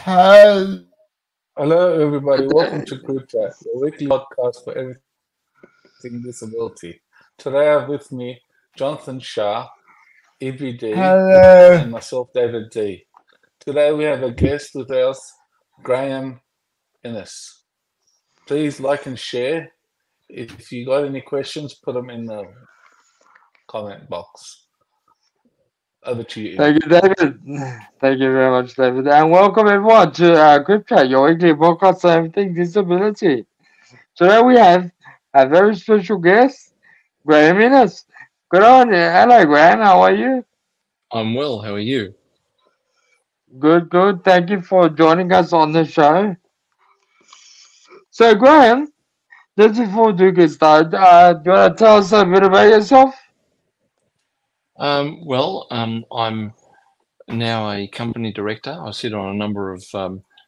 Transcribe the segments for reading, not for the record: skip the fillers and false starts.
Hello, everybody. Welcome to CripChat, the weekly podcast for everything disability. Today I have with me Jonathan Shar, Ibby, Hello. and myself, David D. Today we have a guest with us, Graeme Innes. Please like and share. If you got any questions, put them in the comment box. Over to you, Thank Ibby. you, David. Thank you very much, David. And welcome everyone to CripChat, your weekly podcast on everything disability. Today we have a very special guest, Graeme Innes. Good on. Hello, Graeme. How are you? I'm well. How are you? Good, good. Thank you for joining us on the show. So, Graeme, just before we get started, do you want to tell us a bit about yourself? I'm now a company director. I sit on a number of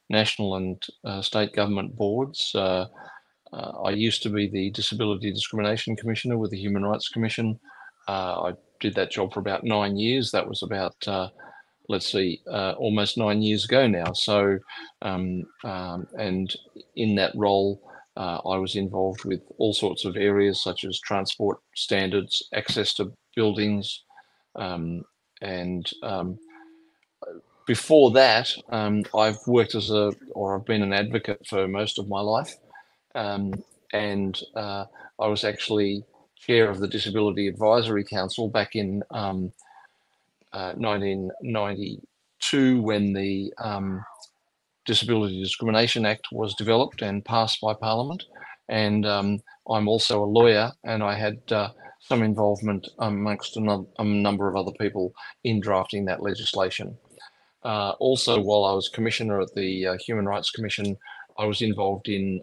national and state government boards. I used to be the Disability Discrimination Commissioner with the Human Rights Commission. I did that job for about 9 years. That was about, almost 9 years ago now. So, and in that role, I was involved with all sorts of areas such as transport standards, access to buildings, and before that, I've worked I've been an advocate for most of my life. And I was actually chair of the Disability Advisory Council back in 1992 when the Disability Discrimination Act was developed and passed by Parliament. And I'm also a lawyer, and I had some involvement amongst a number of other people in drafting that legislation. Also, while I was commissioner at the Human Rights Commission, I was involved in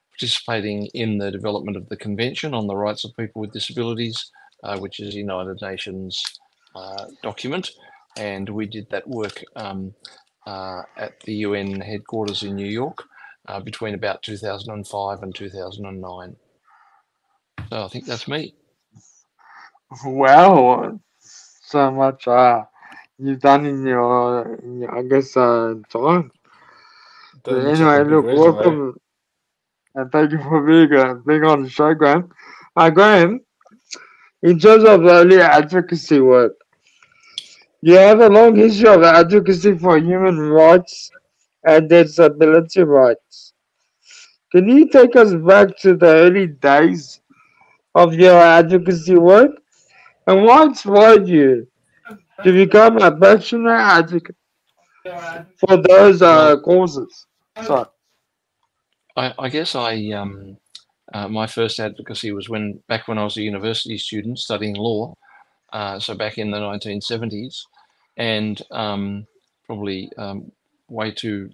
participating in the development of the Convention on the Rights of People with Disabilities, which is a United Nations document. And we did that work at the UN headquarters in New York between about 2005 and 2009. So I think that's me. Wow, so much you've done in I guess, time. But Don't check a anyway, big look, resume. welcome and thank you for being on the show, Graeme. Graeme, in terms of early advocacy work, you have a long history of advocacy for human rights and disability rights. Can you take us back to the early days of your advocacy work and what inspired you to become a passionate advocate for those Well, causes? So, I guess my first advocacy was back when I was a university student studying law, so back in the 1970s, and probably way too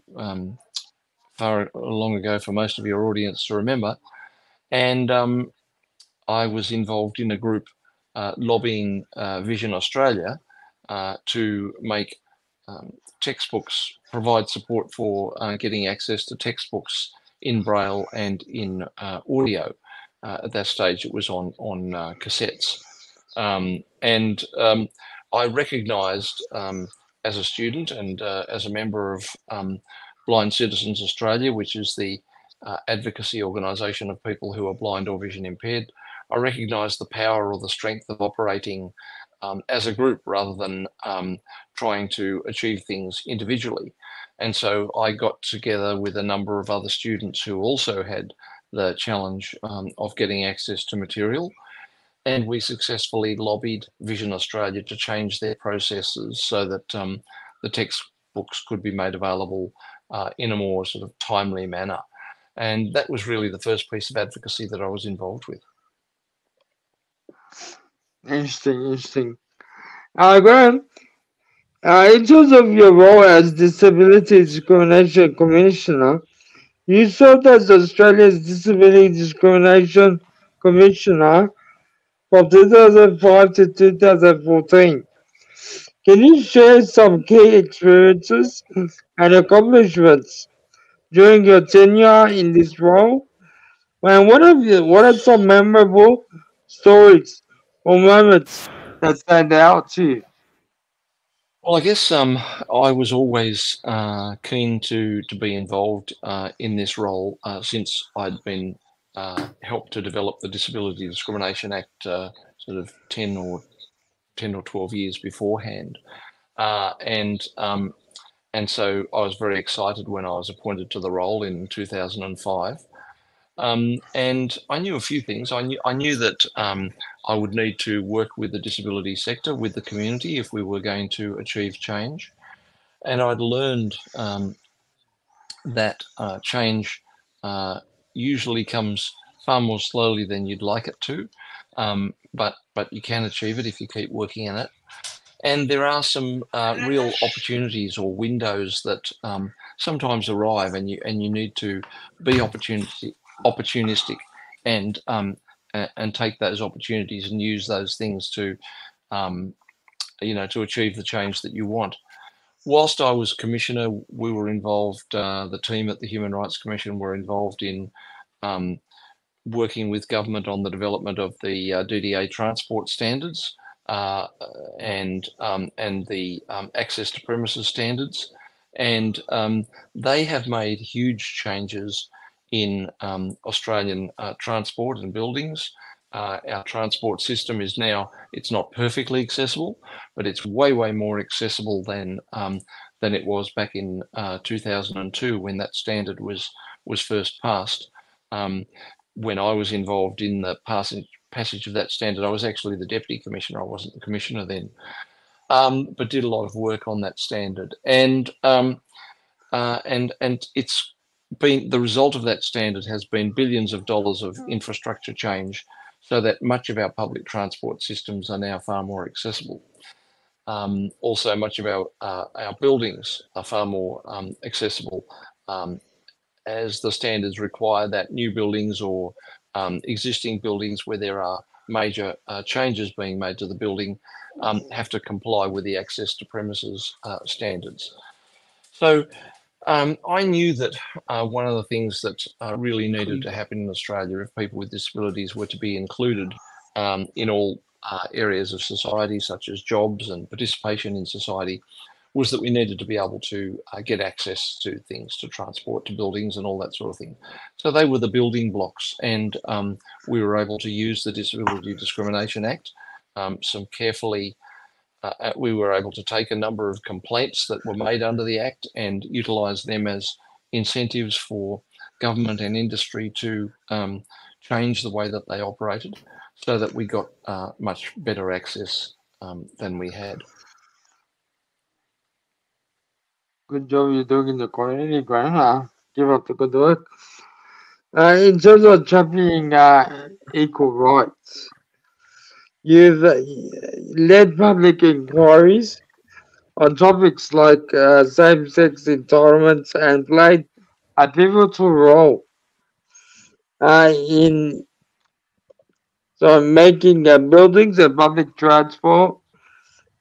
far long ago for most of your audience to remember. And I was involved in a group lobbying Vision Australia to make textbooks, provide support for getting access to textbooks in Braille and in audio. At that stage, it was on cassettes. And I recognised as a student and as a member of Blind Citizens Australia, which is the advocacy organisation of people who are blind or vision impaired, I recognised the power or the strength of operating as a group rather than trying to achieve things individually. And so I got together with a number of other students who also had the challenge of getting access to material. And we successfully lobbied Vision Australia to change their processes so that the textbooks could be made available in a more sort of timely manner. And that was really the first piece of advocacy that I was involved with. interesting. Graham, in terms of your role as Disability Discrimination Commissioner, you served as Australia's Disability Discrimination Commissioner from 2005 to 2014. Can you share some key experiences and accomplishments during your tenure in this role? And what are some memorable stories or moments that stand out to you? Well, I guess I was always keen to be involved in this role since I'd been helped to develop the Disability Discrimination Act sort of 10 or 12 years beforehand, uh, and um, and so I was very excited when I was appointed to the role in 2005. And I knew a few things. I knew that I would need to work with the disability sector, with the community, if we were going to achieve change. And I'd learned that change usually comes far more slowly than you'd like it to, but you can achieve it if you keep working in it. And there are some real opportunities or windows that sometimes arrive, and you need to be opportunistic, and and take those opportunities and use those things to um, to achieve the change that you want. Whilst I was commissioner, we were involved. The team at the Human Rights Commission were involved in um, working with government on the development of the DDA transport standards uh, and the access to premises standards, and they have made huge changes in Australian transport and buildings. Our transport system is now, it's not perfectly accessible, but it's way more accessible than it was back in 2002 when that standard was first passed. Um, when I was involved in the passage of that standard, I was actually the deputy commissioner. I wasn't the commissioner then, but did a lot of work on that standard. And it's been, the result of that standard has been billions of dollars of infrastructure change, so that much of our public transport systems are now far more accessible. Also, much of our buildings are far more accessible, um, as the standards require that new buildings or existing buildings where there are major changes being made to the building have to comply with the access to premises standards. So I knew that one of the things that really needed to happen in Australia if people with disabilities were to be included in all areas of society, such as jobs and participation in society, was that we needed to be able to get access to things, to transport, to buildings and all that sort of thing. So they were the building blocks, and we were able to use the Disability Discrimination Act some carefully. We were able to take a number of complaints that were made under the Act and utilise them as incentives for government and industry to change the way that they operated, so that we got much better access than we had. Good job you're doing in the community, Graeme. Give up the good work. In terms of championing equal rights, you've led public inquiries on topics like same-sex entitlements and played a pivotal role in making buildings and public transport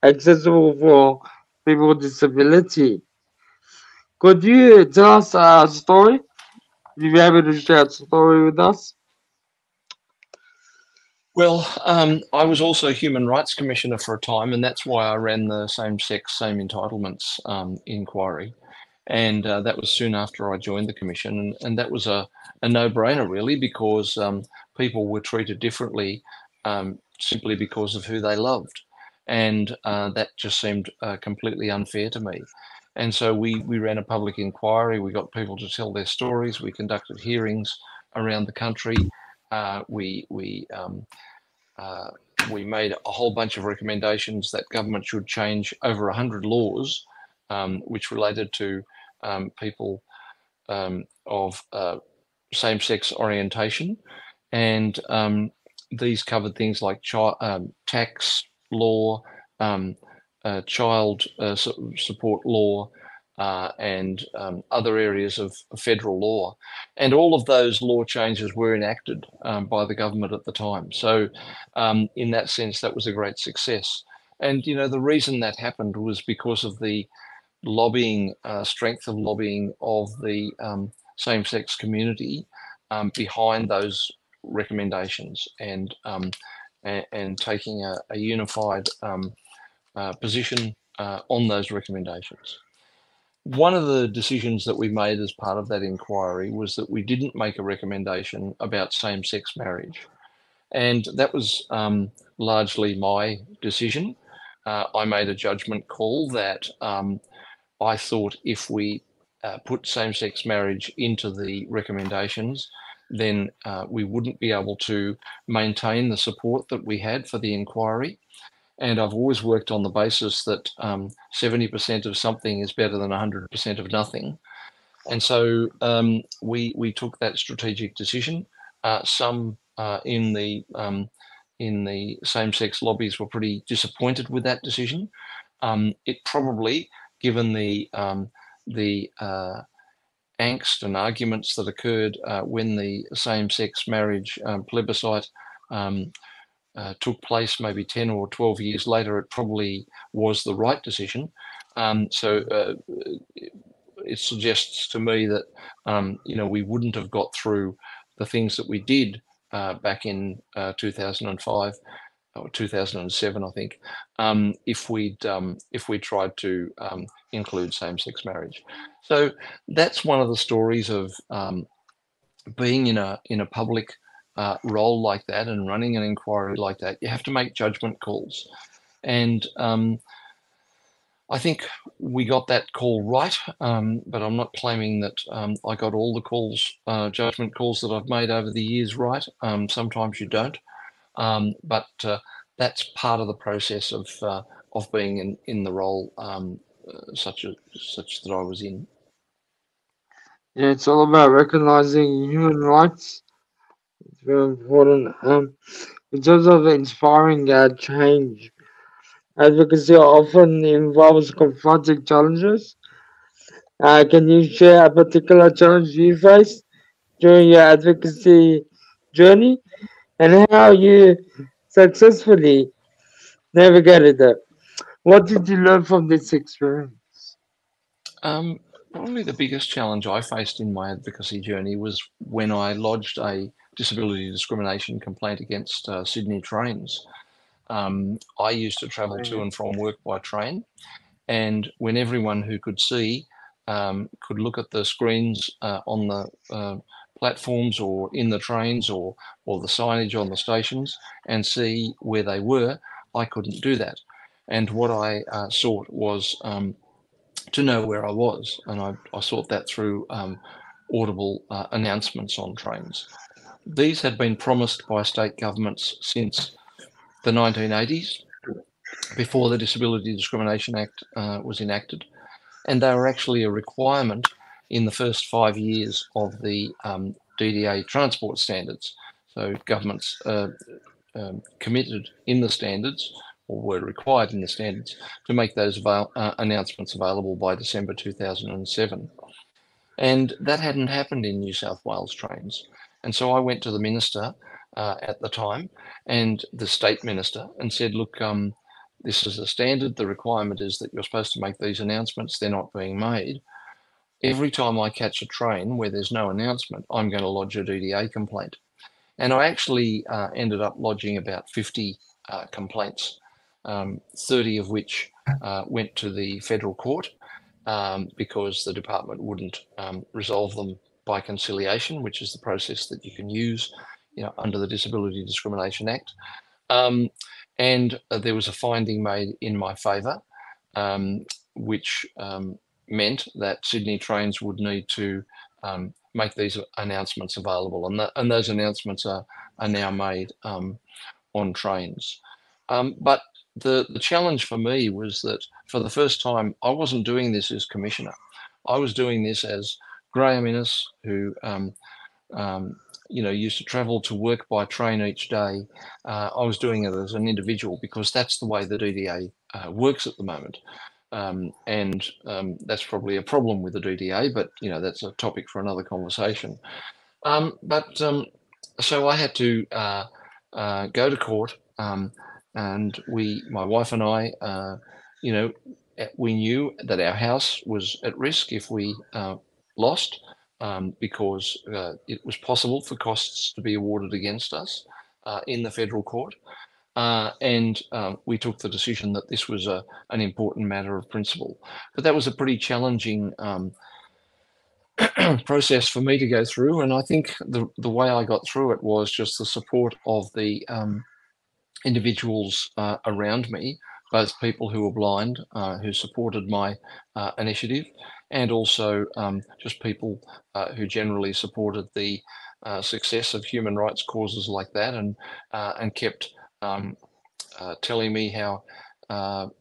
accessible for people with disability. Could you tell us a story? Would you be able to share a story with us? Well, I was also Human Rights Commissioner for a time, and that's why I ran the same-sex, same entitlements inquiry. And that was soon after I joined the commission, and that was a no-brainer really, because people were treated differently simply because of who they loved, and that just seemed completely unfair to me. And so we ran a public inquiry. We got people to tell their stories. We conducted hearings around the country. We made a whole bunch of recommendations that government should change over 100 laws which related to people of same-sex orientation, and these covered things like tax law, child support law, and other areas of federal law. And all of those law changes were enacted by the government at the time. So in that sense, that was a great success. And, you know, the reason that happened was because of the lobbying, strength of lobbying of the same-sex community behind those recommendations, and taking a unified position on those recommendations. One of the decisions that we made as part of that inquiry was that we didn't make a recommendation about same-sex marriage. And that was largely my decision. I made a judgment call that I thought if we put same-sex marriage into the recommendations, then we wouldn't be able to maintain the support that we had for the inquiry. And I've always worked on the basis that 70% of something is better than 100% of nothing. And so we took that strategic decision. Some in the same-sex lobbies were pretty disappointed with that decision. It probably, given the angst and arguments that occurred when the same-sex marriage plebiscite took place maybe 10 or 12 years later, it probably was the right decision. So it suggests to me that we wouldn't have got through the things that we did back in 2005 or 2007, I think, if we tried to include same-sex marriage. So that's one of the stories of being in a public role like that and running an inquiry like that. You have to make judgment calls, and I think we got that call right, but I'm not claiming that I got all the calls, judgment calls that I've made over the years right. Sometimes you don't, but that's part of the process of being in the role such that I was in. Yeah, it's all about recognizing human rights. It's very important. In terms of inspiring change, advocacy often involves confronting challenges. Can you share a particular challenge you faced during your advocacy journey and how you successfully navigated it? What did you learn from this experience? Probably the biggest challenge I faced in my advocacy journey was when I lodged a disability discrimination complaint against Sydney Trains. I used to travel to and from work by train, and when everyone who could see could look at the screens on the platforms or in the trains or the signage on the stations and see where they were, I couldn't do that. And what I sought was to know where I was, and I sought that through audible announcements on trains. These had been promised by state governments since the 1980s, before the Disability Discrimination Act was enacted, and they were actually a requirement in the first 5 years of the DDA transport standards. So governments committed in the standards, or were required in the standards, to make those announcements available by December 2007. And that hadn't happened in New South Wales trains. And so I went to the minister at the time and the state minister and said, look, this is a standard. The requirement is that you're supposed to make these announcements. They're not being made. Every time I catch a train where there's no announcement, I'm going to lodge a DDA complaint. And I actually ended up lodging about 50 complaints, 30 of which went to the federal court because the department wouldn't resolve them by conciliation, which is the process that you can use under the Disability Discrimination Act. And there was a finding made in my favour, which meant that Sydney Trains would need to make these announcements available, and those announcements are now made on trains. But the challenge for me was that for the first time, I wasn't doing this as commissioner. I was doing this as Graeme Innes, who used to travel to work by train each day. I was doing it as an individual because that's the way the DDA works at the moment. And that's probably a problem with the DDA, but that's a topic for another conversation. So I had to go to court, and my wife and I, we knew that our house was at risk if we lost, because it was possible for costs to be awarded against us in the federal court. and we took the decision that this was an important matter of principle. But that was a pretty challenging process for me to go through, and I think the way I got through it was just the support of the individuals around me, both people who were blind, who supported my initiative, and also just people who generally supported the success of human rights causes like that, and kept telling me how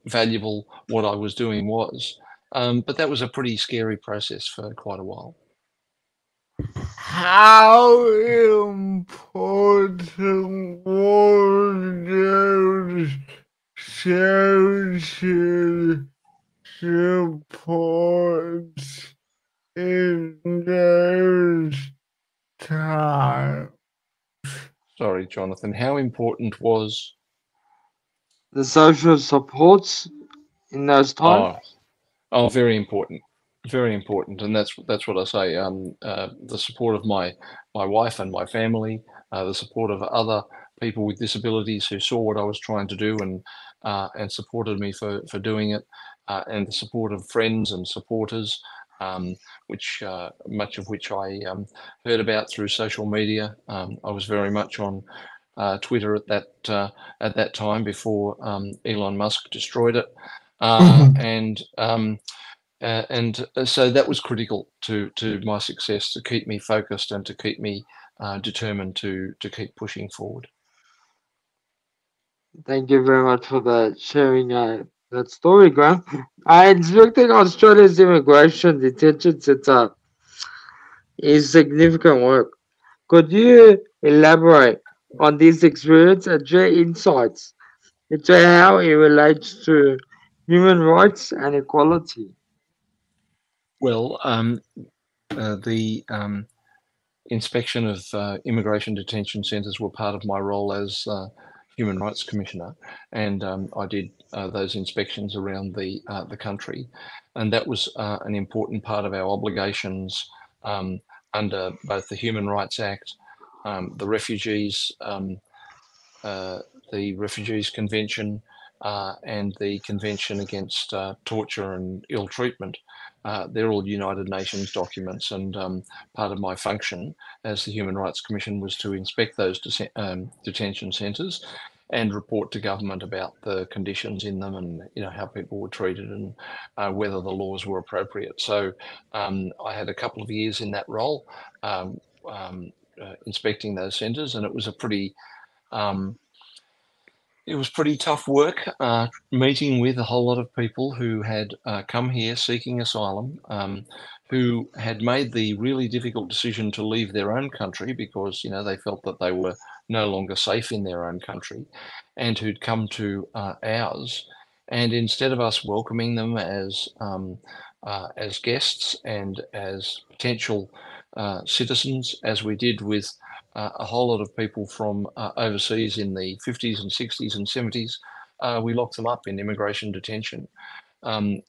valuable what I was doing was. But that was a pretty scary process for quite a while. How important was those social supports in those times? Sorry, Jonathan, how important was The social supports in those times? Oh, very important, and that's what I say. The support of my wife and my family, the support of other people with disabilities who saw what I was trying to do and supported me for doing it, and the support of friends and supporters, which much of which I heard about through social media. I was very much on Twitter at that time before Elon Musk destroyed it. So that was critical to my success, to keep me focused and to keep me determined to keep pushing forward. Thank you very much for that sharing that story, Graham. Inspecting Australia's immigration detention center is significant work. Could you elaborate on this experience and share insights into how it relates to human rights and equality? Well, the inspection of immigration detention centres were part of my role as Human Rights Commissioner, and I did those inspections around the country, and that was an important part of our obligations under both the Human Rights Act, the Refugees Convention, and the Convention Against Torture and Ill Treatment. They're all United Nations documents, and part of my function as the Human Rights Commission was to inspect those detention centres and report to government about the conditions in them, and how people were treated, and whether the laws were appropriate. So I had a couple of years in that role, inspecting those centres, and it was a pretty tough work, meeting with a whole lot of people who had come here seeking asylum, who had made the really difficult decision to leave their own country because they felt that they were no longer safe in their own country, and who'd come to ours. And instead of us welcoming them as guests and as potential citizens, as we did with a whole lot of people from overseas in the 50s and 60s and 70s, we locked them up in immigration detention,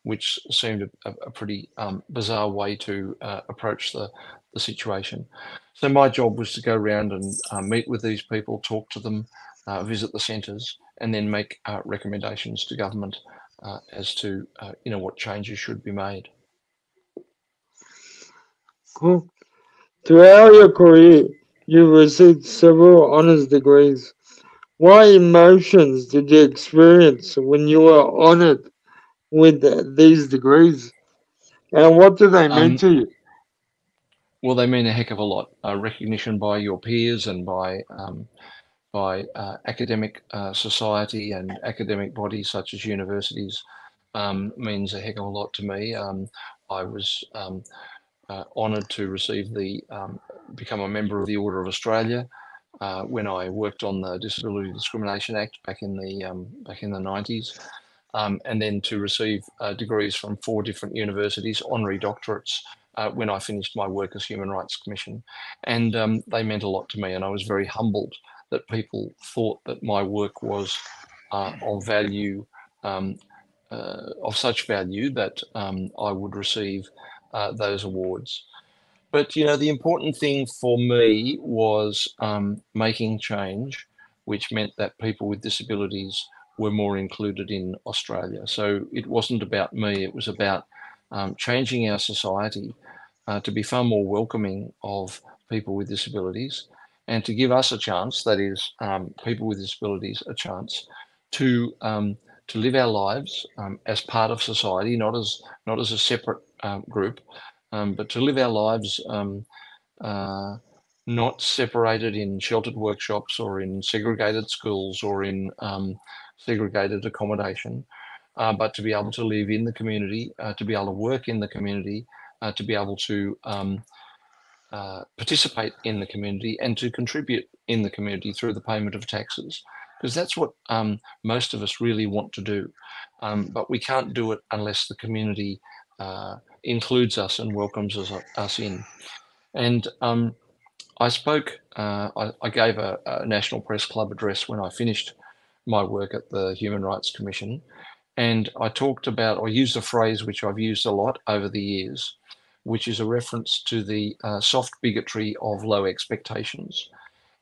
which seemed a pretty bizarre way to approach the situation. So my job was to go around and meet with these people, talk to them, visit the centres, and then make recommendations to government as to what changes should be made. Cool. Throughout your career, you received several honors degrees. What emotions did you experience when you were honored with these degrees? And what do they mean to you? Well, they mean a heck of a lot. Recognition by your peers and by academic society and academic bodies such as universities means a heck of a lot to me. I was honoured to receive become a member of the Order of Australia when I worked on the Disability Discrimination Act back in the 90s, and then to receive degrees from 4 different universities, honorary doctorates, when I finished my work as Human Rights Commission. And they meant a lot to me, and I was very humbled that people thought that my work was of value, of such value that I would receive those awards. But the important thing for me was making change which meant that people with disabilities were more included in Australia. So it wasn't about me, it was about changing our society to be far more welcoming of people with disabilities, and to give us a chance, that is, people with disabilities, a chance to live our lives as part of society, not as a separate group, but to live our lives not separated in sheltered workshops or in segregated schools or in segregated accommodation, but to be able to live in the community, to be able to work in the community, to be able to participate in the community and to contribute in the community through the payment of taxes, because that's what most of us really want to do. But we can't do it unless the community includes us and welcomes us in. And I spoke, I gave a National Press Club address when I finished my work at the Human Rights Commission. And I talked about, or used a phrase which I've used a lot over the years, which is a reference to the soft bigotry of low expectations.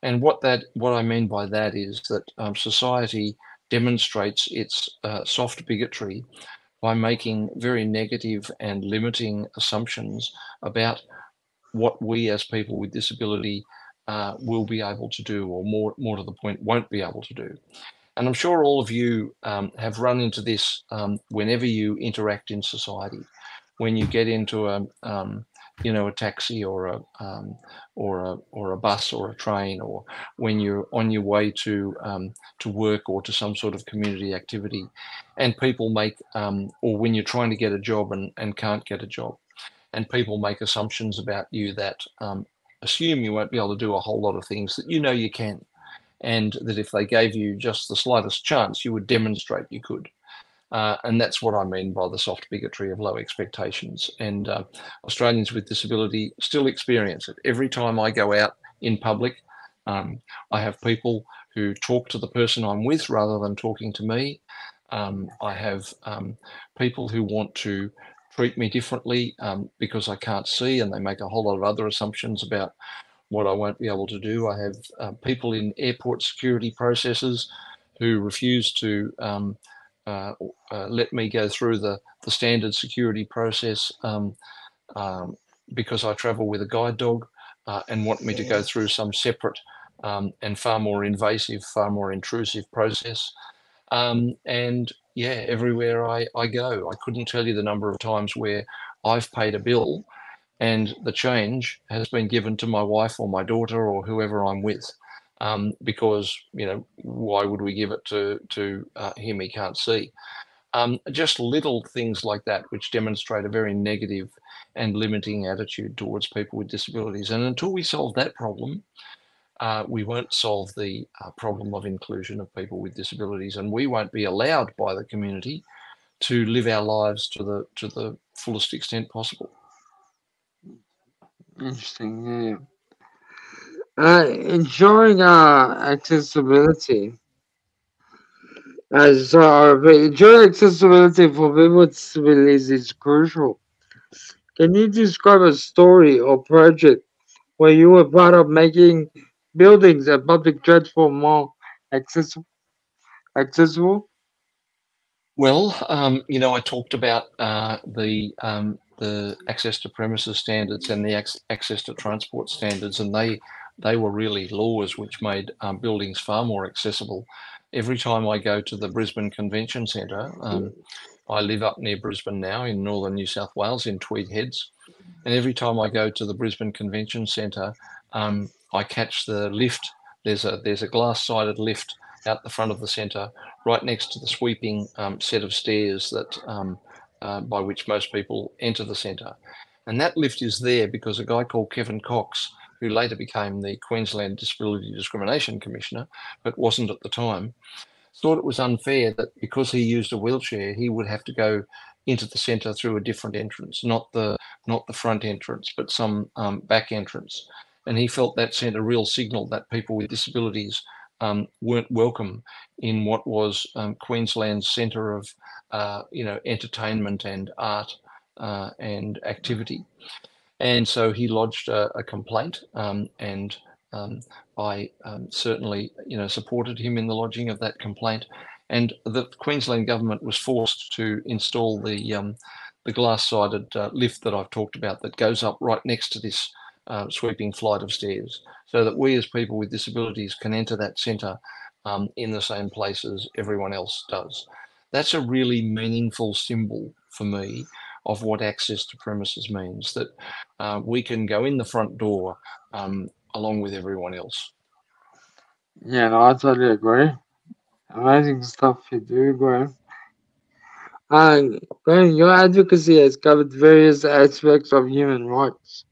And what I mean by that is that society demonstrates its soft bigotry by making very negative and limiting assumptions about what we as people with disability will be able to do, or more to the point, won't be able to do. And I'm sure all of you have run into this whenever you interact in society. When you get into a taxi or a bus or a train, or when you're on your way to work or to some sort of community activity, and people make, or when you're trying to get a job and can't get a job, and people make assumptions about you that assume you won't be able to do a whole lot of things that you can, and that if they gave you just the slightest chance, you would demonstrate you could. And that's what I mean by the soft bigotry of low expectations. And Australians with disability still experience it. Every time I go out in public, I have people who talk to the person I'm with rather than talking to me. I have people who want to treat me differently because I can't see, and they make a whole lot of other assumptions about what I won't be able to do. I have people in airport security processes who refuse to let me go through the standard security process because I travel with a guide dog, and want me to go through some separate and far more invasive, far more intrusive process. And yeah, everywhere I go, I couldn't tell you the number of times where I've paid a bill and the change has been given to my wife or my daughter or whoever I'm with, because why would we give it to him? He can't see. Just little things like that, which demonstrate a very negative and limiting attitude towards people with disabilities. And until we solve that problem, we won't solve the problem of inclusion of people with disabilities, and we won't be allowed by the community to live our lives to the fullest extent possible. Interesting, yeah. Ensuring accessibility. Ensuring accessibility for people with disabilities is crucial. Can you describe a story or project where you were part of making buildings and public transport more accessible? Well, I talked about the access to premises standards and the access to transport standards, and they were really laws which made buildings far more accessible. Every time I go to the Brisbane Convention Centre, I live up near Brisbane now in northern New South Wales in Tweed Heads, and every time I go to the Brisbane Convention Centre, I catch the lift. There's a glass-sided lift out the front of the centre, right next to the sweeping set of stairs that by which most people enter the centre. And that lift is there because a guy called Kevin Cox, who later became the Queensland Disability Discrimination Commissioner, but wasn't at the time, thought it was unfair that because he used a wheelchair, he would have to go into the centre through a different entrance, not the front entrance, but some back entrance. And he felt that sent a real signal that people with disabilities weren't welcome in what was Queensland's centre of, entertainment and art and activity. And so he lodged a complaint, and I certainly, supported him in the lodging of that complaint, and the Queensland government was forced to install the glass-sided lift that I've talked about that goes up right next to this sweeping flight of stairs, so that we as people with disabilities can enter that centre in the same place as everyone else does. That's a really meaningful symbol for me of what access to premises means, that we can go in the front door along with everyone else. Yeah, no, I totally agree. Amazing stuff you do, Graeme. Graeme, your advocacy has covered various aspects of human rights.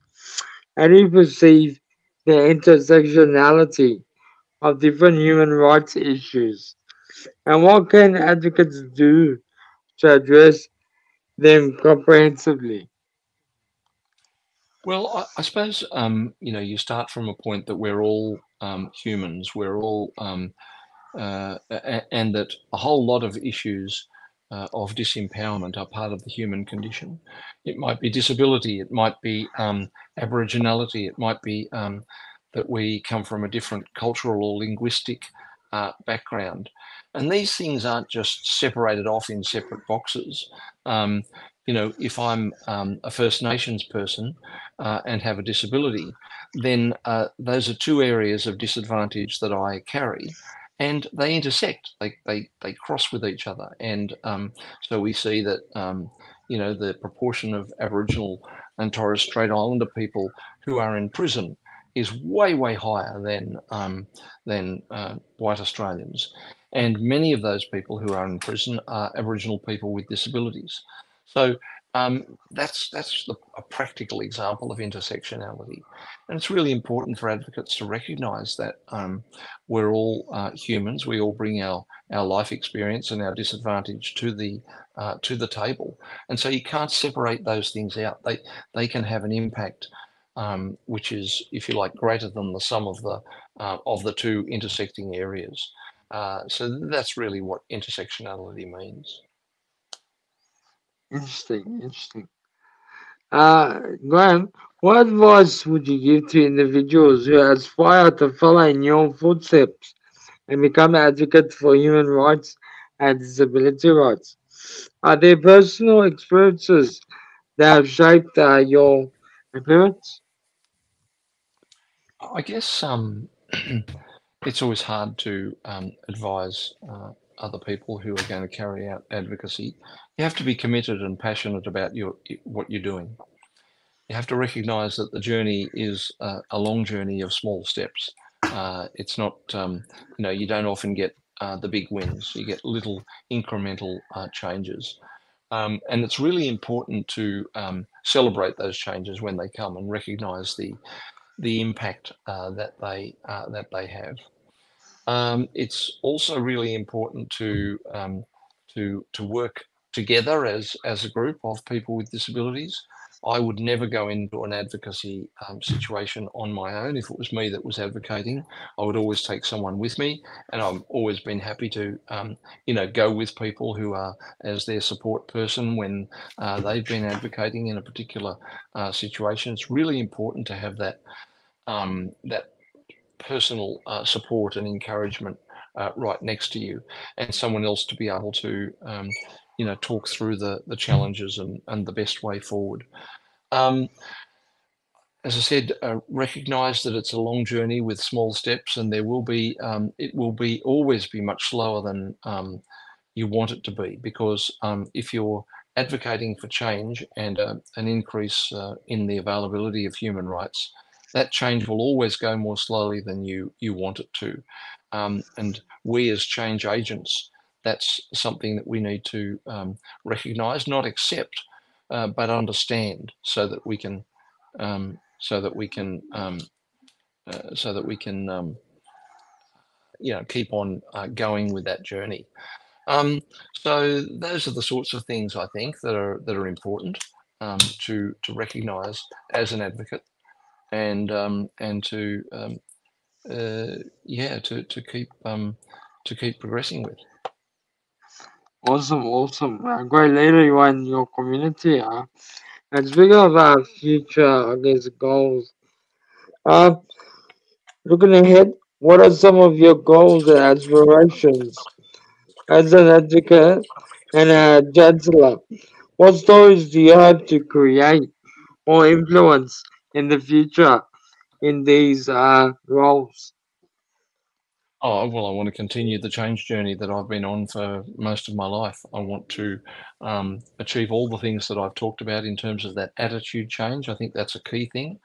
How do you perceive the intersectionality of different human rights issues? And what can advocates do to address them comprehensively? Well, I suppose you start from a point that we're all humans. We're all and that a whole lot of issues of disempowerment are part of the human condition. It might be disability, it might be Aboriginality, it might be that we come from a different cultural or linguistic background. And these things aren't just separated off in separate boxes. If I'm a First Nations person and have a disability, then those are two areas of disadvantage that I carry, and they intersect. They cross with each other, and so we see that the proportion of Aboriginal and Torres Strait Islander people who are in prison is way higher than white Australians, and many of those people who are in prison are Aboriginal people with disabilities. So that's a practical example of intersectionality, and it's really important for advocates to recognise that we're all humans. We all bring our life experience and our disadvantage to the table, and so you can't separate those things out. They can have an impact which is, if you like, greater than the sum of the two intersecting areas. So that's really what intersectionality means. Interesting. Graham, what advice would you give to individuals who aspire to follow in your footsteps and become advocates for human rights and disability rights? Are there personal experiences that have shaped your appearance? I guess it's always hard to advise other people who are going to carry out advocacy. You have to be committed and passionate about what you're doing. You have to recognise that the journey is a long journey of small steps. It's not, you don't often get the big wins. You get little incremental changes. And it's really important to celebrate those changes when they come and recognise the impact that they have. It's also really important to work together as a group of people with disabilities. I would never go into an advocacy situation on my own. If it was me that was advocating, I would always take someone with me, and I've always been happy to, go with people who are as their support person when they've been advocating in a particular situation. It's really important to have that personal support and encouragement right next to you, and someone else to be able to talk through the challenges and the best way forward. As I said, recognise that it's a long journey with small steps, and it will always be much slower than you want it to be, because if you're advocating for change and an increase in the availability of human rights, that change will always go more slowly than you want it to. And we as change agents, that's something that we need to recognise, not accept, but understand, so that we can keep on going with that journey. So those are the sorts of things I think that are important to recognise as an advocate, and to keep progressing with. Awesome. Great leader you are in your community. And speaking of our future, I guess, goals, uh, Looking ahead, what are some of your goals and aspirations as an advocate and a chancellor? What stories do you hope to create or influence in the future in these roles? Oh, well, I want to continue the change journey that I've been on for most of my life. I want to achieve all the things that I've talked about in terms of that attitude change. I think that's a key thing.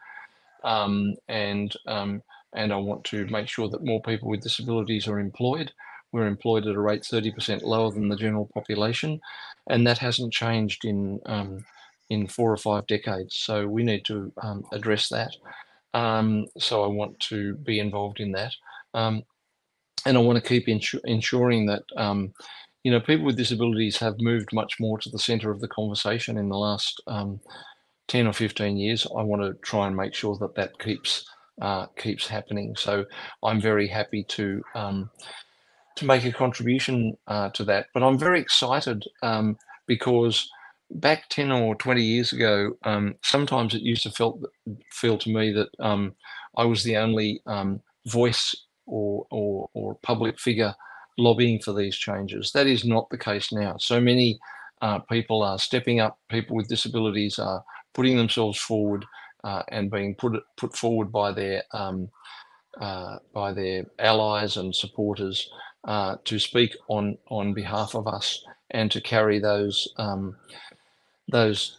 Um, and um, and I want to make sure that more people with disabilities are employed. We're employed at a rate 30% lower than the general population, and that hasn't changed in 4 or 5 decades. So we need to address that. So I want to be involved in that. Um, and I want to keep ensuring that people with disabilities have moved much more to the centre of the conversation in the last 10 or 15 years. I want to try and make sure that that keeps happening. So I'm very happy to make a contribution to that. But I'm very excited because back 10 or 20 years ago, sometimes it used to feel to me that I was the only voice or public figure lobbying for these changes. That is not the case now. So many people are stepping up. People with disabilities are putting themselves forward and being put forward by their allies and supporters to speak on behalf of us and to carry those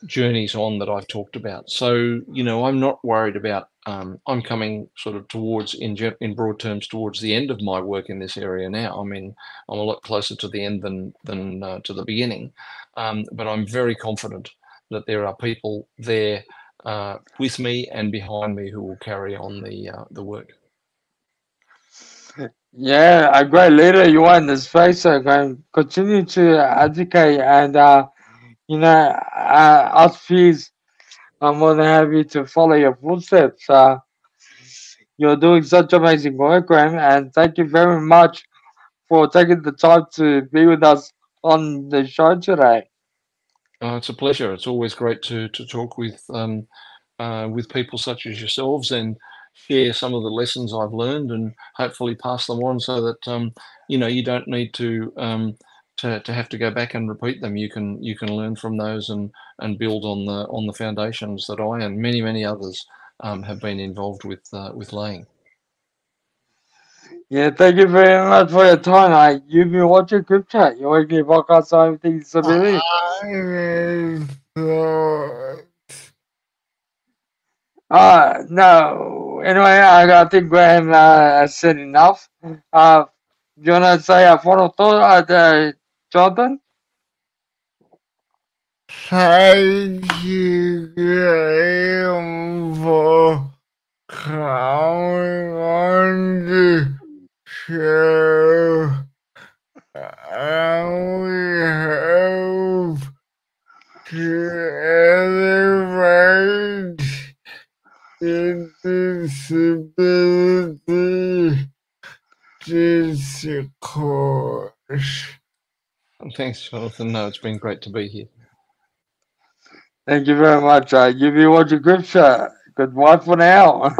journeys on that I've talked about. So I'm not worried about. I'm coming sort of towards, in broad terms, towards the end of my work in this area now. I mean, I'm a lot closer to the end than to the beginning, but I'm very confident that there are people there with me and behind me who will carry on the work. Yeah, a great leader you are in this space, so continue to advocate and us peers are more than happy to follow your footsteps. You're doing such amazing work, Graeme, and thank you very much for taking the time to be with us on the show today. It's a pleasure. It's always great to talk with people such as yourselves and share some of the lessons I've learned and hopefully pass them on so that you don't need to have to go back and repeat them. You can learn from those and build on the foundations that I and many others have been involved with laying. Yeah, thank you very much for your time. You've been watching CripChat, your weekly podcast on everything disability. No. Anyway, I think Graham has said enough. Do you want to say a final thought, Jonathan? Thank you, Graeme, for coming on the show. And we hope to elevate the disability discourse. Thanks, Jonathan. No, it's been great to be here. Thank you very much. You've been watching CripChat. Goodbye for now.